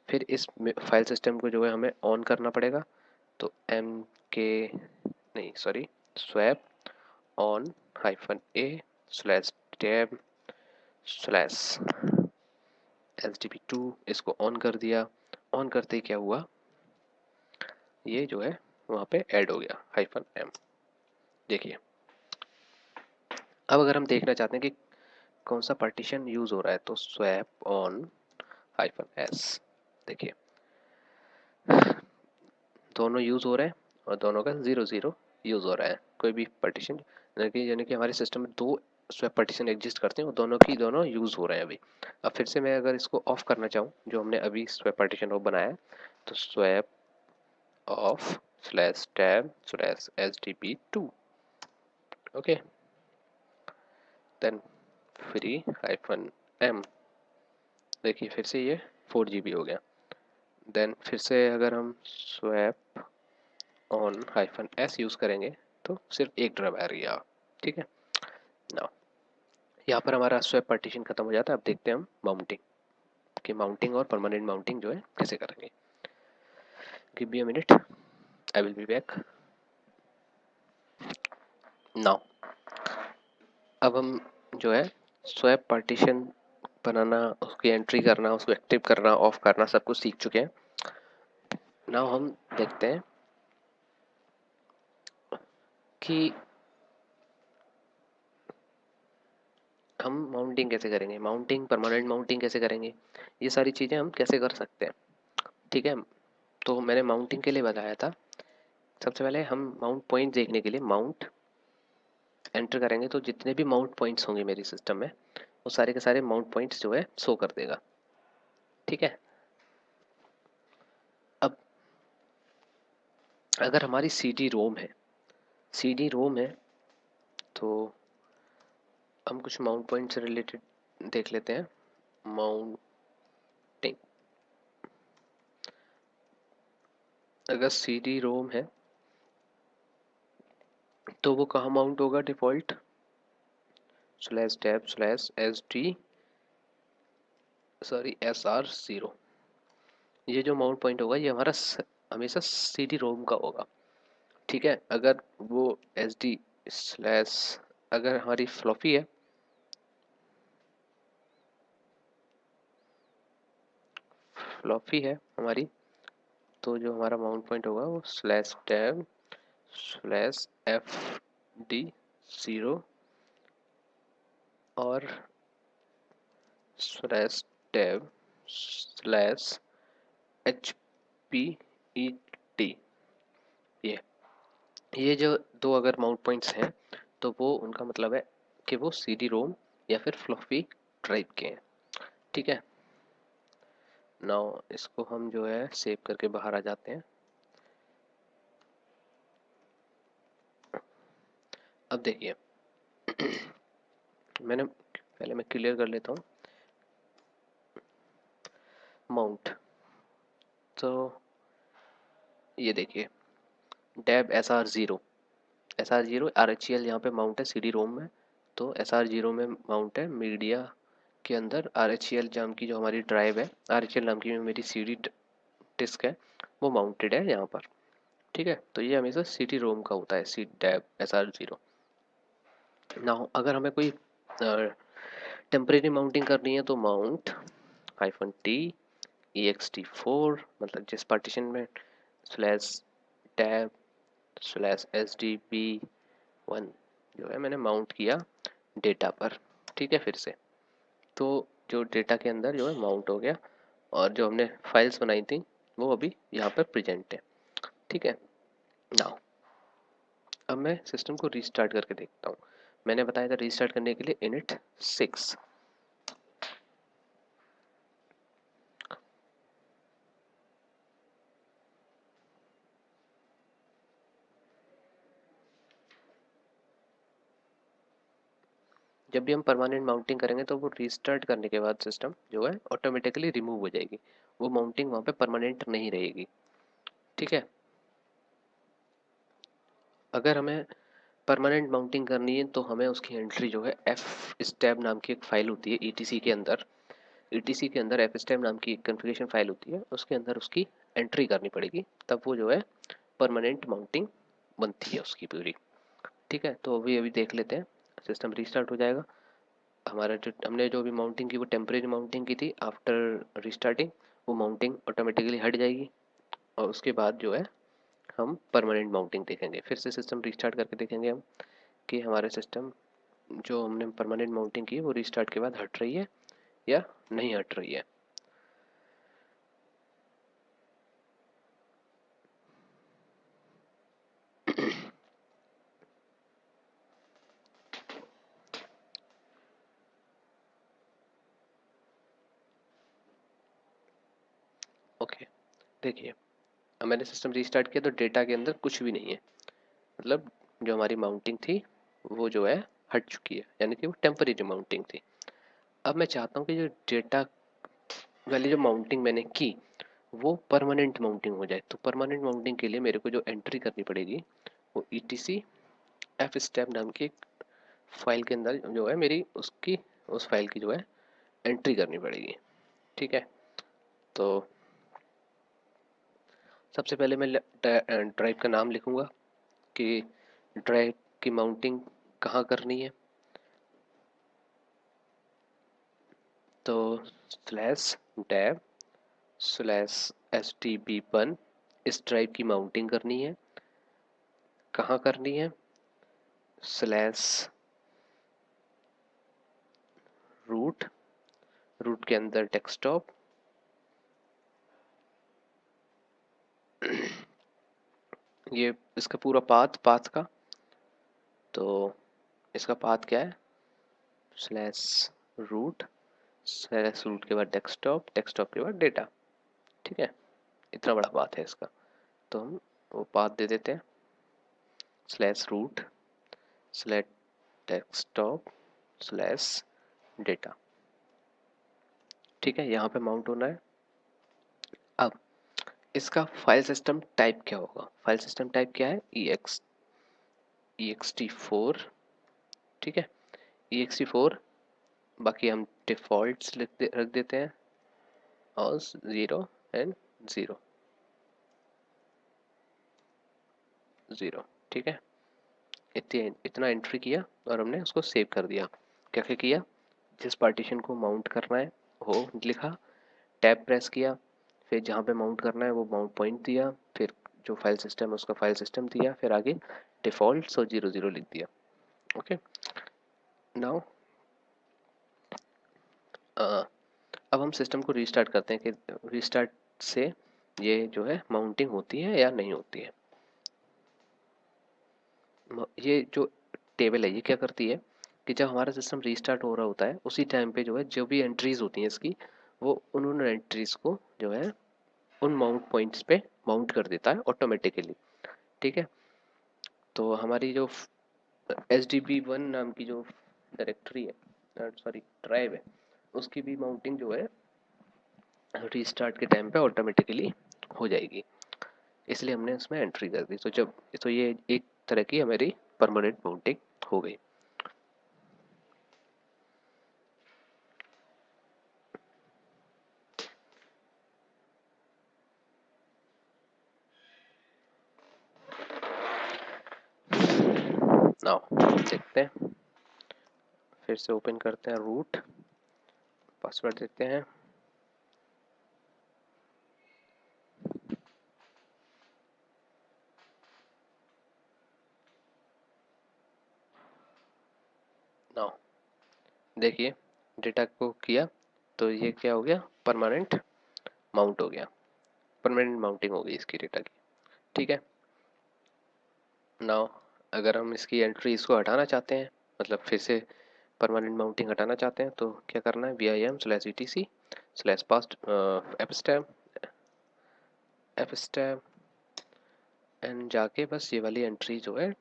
फिर इस फाइल सिस्टम को जो है हमें ऑन करना पड़ेगा, तो स्वैप ऑन -a/tab/SDB2 इसको ऑन कर दिया। ऑन करते ही क्या हुआ, ये जो है वहाँ पे ऐड हो गया -m। देखिए अब अगर हम देखना चाहते हैं कि कौन सा पार्टीशन यूज हो रहा है, तो स्वैप ऑन -s, देखिए दोनों यूज हो रहे हैं और दोनों का 0 0 यूज हो रहा है। कोई भी पार्टीशन यानी कि हमारे सिस्टम में दो स्वैप पार्टीशन एग्जिस्ट करते हैं, वो दोनों की दोनों यूज हो रहे हैं अभी। अब फिर से मैं अगर इसको ऑफ करना चाहूँ, जो हमने अभी स्वैप पार्टीशन ऑफ बनाया है, तो स्वैप ऑफ/tab/SDB2, ओके, देन -m, देखिए फिर से ये 4 GB हो गया। देन फिर से अगर हम स्वैप ऑन -s यूज़ करेंगे तो सिर्फ एक ड्रॉप आ रही है। ठीक है, नाउ यहाँ पर हमारा स्वैप पार्टीशन खत्म हो जाता है। अब देखते हैं हम माउंटिंग। कि माउंटिंग और परमानेंट माउंटिंग जो है कैसे करेंगे। Give me a minute, I will be back now. अब हम जो है स्वैप पार्टीशन बनाना, उसकी एंट्री करना, उसको एक्टिव करना, ऑफ करना सब कुछ सीख चुके हैं। नाउ हम देखते हैं कि हम माउंटिंग कैसे करेंगे, माउंटिंग परमानेंट माउंटिंग कैसे करेंगे, ये सारी चीज़ें हम कैसे कर सकते हैं। ठीक है, तो मैंने माउंटिंग के लिए बताया था। सबसे पहले हम माउंट पॉइंट देखने के लिए माउंट एंटर करेंगे, तो जितने भी माउंट पॉइंट्स होंगे मेरी सिस्टम में वो सारे के सारे माउंट पॉइंट्स जो है शो कर देगा। ठीक है, अब अगर हमारी CD रोम है, CD रोम है तो हम कुछ माउंट पॉइंट से रिलेटेड देख लेते हैं। माउंटिंग, अगर CD रोम है तो वो कहाँ माउंट होगा, default slash tab slash SD sorry SR0। ये जो माउंट पॉइंट होगा ये हमारा हमेशा CD रोम का होगा। ठीक है, अगर वो SD स्लैश, अगर हमारी फ्लॉपी है, फ्लॉपी है हमारी, तो जो हमारा माउंट पॉइंट होगा वो स्लैश टैब स्लैश FD0 और स्लैश टैब स्लैश HPET। ये जो दो अगर माउंट पॉइंट्स हैं तो वो उनका मतलब है कि वो CD रोम या फिर फ्लॉपी ड्राइव के हैं। ठीक है, नाउ इसको हम जो है सेव करके बाहर आ जाते हैं। अब देखिए मैंने पहले मैं क्लियर कर लेता हूँ माउंट। तो ये देखिए डैब SR0, SR0 RHEL यहाँ पे माउंट है CD रोम में, तो SR0 में माउंट है मीडिया के अंदर। RHEL नाम की जो हमारी ड्राइव है, RHEL नाम की मेरी CD डिस्क है, वो माउंटेड है यहाँ पर। ठीक है, तो ये हमेशा CD रोम का होता है, सी डैब SR0। ना अगर हमें कोई टेम्परेरी माउंटिंग करनी है तो माउंट -T ext4, मतलब जिस पार्टीशन में स्लैश टैब स्लैश SDB1 जो है मैंने माउंट किया डेटा पर। ठीक है, फिर से तो जो डेटा के अंदर जो है माउंट हो गया और जो हमने फाइल्स बनाई थी वो अभी यहाँ पर प्रेजेंट है। ठीक है, नाउ अब मैं सिस्टम को रीस्टार्ट करके देखता हूँ। मैंने बताया था रीस्टार्ट करने के लिए init 6। जब भी हम परमानेंट माउंटिंग करेंगे तो वो रीस्टार्ट करने के बाद सिस्टम जो है ऑटोमेटिकली रिमूव हो जाएगी, वो माउंटिंग वहाँ पे परमानेंट नहीं रहेगी। ठीक है, अगर हमें परमानेंट माउंटिंग करनी है तो हमें उसकी एंट्री जो है एफ स्टैब नाम की एक फाइल होती है ETC के अंदर, ETC के अंदर एफ स्टैब नाम की एक कन्फिग्रेशन फाइल होती है, उसके अंदर उसकी एंट्री करनी पड़ेगी, तब वो जो है परमानेंट माउंटिंग बनती है उसकी पूरी। ठीक है, तो अभी अभी देख लेते हैं, सिस्टम रीस्टार्ट हो जाएगा। हमारा जो हमने जो भी माउंटिंग की वो टेम्परेरी माउंटिंग की थी, आफ्टर रिस्टार्टिंग वो माउंटिंग ऑटोमेटिकली हट जाएगी और उसके बाद जो है हम परमानेंट माउंटिंग देखेंगे। फिर से सिस्टम रिस्टार्ट करके देखेंगे हम कि हमारे सिस्टम जो हमने परमानेंट माउंटिंग की वो रिस्टार्ट के बाद हट रही है या नहीं हट रही है। ओके, देखिए अब मैंने सिस्टम रिस्टार्ट किया तो डेटा के अंदर कुछ भी नहीं है, मतलब जो हमारी माउंटिंग थी वो जो है हट चुकी है, यानी कि वो टेम्परेरी माउंटिंग थी। अब मैं चाहता हूँ कि जो डेटा वाली जो माउंटिंग मैंने की वो परमानेंट माउंटिंग हो जाए, तो परमानेंट माउंटिंग के लिए मेरे को जो एंट्री करनी पड़ेगी वो ETC एफ स्टेप नाम की एक फाइल के अंदर जो है मेरी उसकी उस फाइल की जो है एंट्री करनी पड़ेगी। ठीक है। तो सबसे पहले मैं ड्राइव का नाम लिखूंगा कि ड्राइव की माउंटिंग कहाँ करनी है। तो स्लैश डेव स्लैश STB1 इस ड्राइव की माउंटिंग करनी है। कहाँ करनी है? स्लैश रूट, रूट के अंदर डेस्कटॉप, ये इसका पूरा पाथ का, तो इसका पाथ क्या है? स्लैश रूट स्लैश रूट के बाद डेस्कटॉप, डेस्कटॉप के बाद डेटा। ठीक है, इतना बड़ा पाथ है इसका, तो हम वो पाथ दे देते हैं slash root slash desktop slash data. ठीक है, यहाँ पे माउंट होना है। अब इसका फाइल सिस्टम टाइप क्या होगा? फाइल सिस्टम टाइप क्या है? ext4। ठीक है, ext4, बाकी हम डिफॉल्ट्स रख देते हैं और 0 एंड 0 0। ठीक है, इतना एंट्री किया और हमने उसको सेव कर दिया। क्या क्या किया? जिस पार्टीशन को माउंट करना है वो लिखा, टैब प्रेस किया, फिर जहाँ पे माउंट करना है वो माउंट पॉइंट दिया, फिर जो फाइल सिस्टम है उसका फाइल सिस्टम दिया, फिर आगे डिफॉल्ट और 0 0 लिख दिया। ओके, नाउ अब हम सिस्टम को रीस्टार्ट करते हैं कि रीस्टार्ट से ये जो है माउंटिंग होती है या नहीं होती है। ये जो टेबल है ये क्या करती है कि जब हमारा सिस्टम रीस्टार्ट हो रहा होता है उसी टाइम पे जो है जो भी एंट्रीज होती हैं इसकी, वो उन एंट्रीज को जो है उन माउंट पॉइंट्स पे माउंट कर देता है ऑटोमेटिकली। ठीक है, तो हमारी जो SDB1 नाम की जो डायरेक्टरी है, सॉरी ड्राइव है, उसकी भी माउंटिंग जो है रीस्टार्ट के टाइम पे ऑटोमेटिकली हो जाएगी, इसलिए हमने उसमें एंट्री कर दी। तो ये एक तरह की हमारी परमानेंट माउंटिंग हो गई। नाउ देखते हैं, फिर से ओपन करते हैं रूट, पासवर्ड देते हैं, नाउ देखिए डेटा को किया तो ये क्या हो गया? परमानेंट माउंट हो गया, परमानेंट माउंटिंग हो गई इसकी डेटा की। ठीक है, नाउ अगर हम इसकी एंट्रीज को हटाना चाहते हैं, मतलब फिर से परमानेंट माउंटिंग हटाना चाहते हैं, तो क्या करना है? vim/etc/past fstab एंड जाके बस ये वाली एंट्री जो है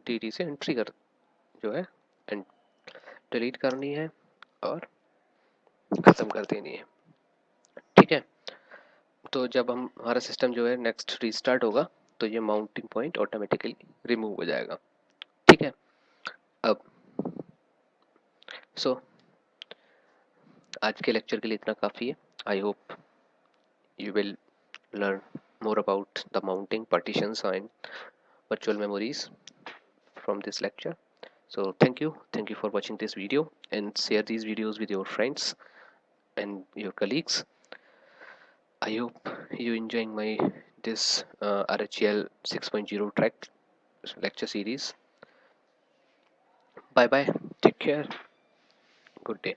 dd से एंट्री कर जो है डिलीट करनी है और ख़त्म कर देनी है। ठीक है, तो जब हम हमारा सिस्टम जो है नेक्स्ट रीस्टार्ट होगा तो ये माउंटिंग पॉइंट ऑटोमेटिकली रिमूव हो जाएगा। ठीक है, अब सो आज के लेक्चर के लिए इतना काफ़ी है। I hope you will learn more about the mounting partitions and virtual memories from this lecture. So thank you for watching this video and share these videos with your friends and your colleagues. I hope you enjoying my this RHEL 6.0 track lecture series. Bye bye, take care, good day.